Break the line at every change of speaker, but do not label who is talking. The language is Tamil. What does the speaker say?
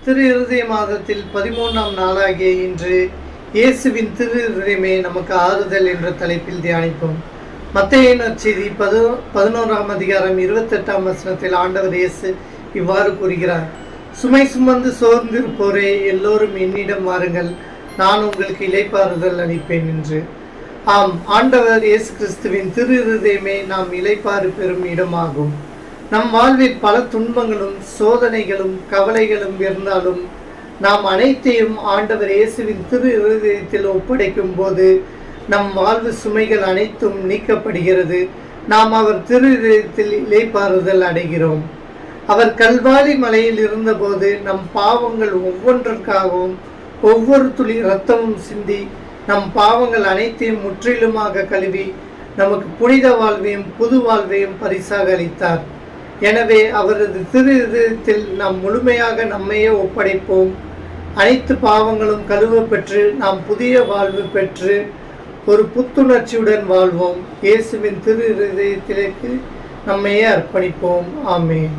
திரு இருதய மாதத்தில் 13ஆம் நாளாகிய இன்று இயேசுவின் திரு இருதயமே நமக்கு ஆறுதல் என்ற தலைப்பில் தியானிப்போம். மத்தேயு நற்செய்தி 11ஆம் அதிகாரம் 28ஆம் வசனத்தில் ஆண்டவர் இயேசு இவ்வாறு கூறுகிறார்: சுமை சுமந்து சோர்ந்திருப்போரே, எல்லோரும் என்னிடம் வாருங்கள், நான் உங்களுக்கு இளைப்பாறுதல் அளிப்பேன் என்று. ஆம், ஆண்டவர் இயேசு கிறிஸ்துவின் திரு இருதயமே நாம் இளைப்பாறு பெறும் இடமாகும். நம் வாழ்வில் பல துன்பங்களும் சோதனைகளும் கவலைகளும் இருந்தாலும் நாம் அனைத்தையும் ஆண்டவர் இயேசுவின் திரு இருதயத்தில் ஒப்படைக்கும் போது நம் வாழ்வு சுமைகள் அனைத்தும் நீக்கப்படுகிறது. நாம் அவர் திரு இருதயத்தில் இளைப்பாறுதல் அடைகிறோம். அவர் கல்வாரி மலையில் இருந்தபோது நம் பாவங்கள் ஒவ்வொன்றிற்காகவும் ஒவ்வொரு துளி இரத்தமும் சிந்தி நம் பாவங்கள் அனைத்தையும் முற்றிலுமாக கழுவி நமக்கு புனித வாழ்வையும் புது வாழ்வையும் பரிசாக அளித்தார். எனவே அவரது திரு இதயத்தில் நாம் முழுமையாக நம்மையே ஒப்படைப்போம். அனைத்து பாவங்களும் கழுவ பெற்று நாம் புதிய வாழ்வு பெற்று ஒரு புத்துணர்ச்சியுடன் வாழ்வோம். இயேசுவின் திரு இதயத்திற்கு நம்மையே அர்ப்பணிப்போம். ஆமென்.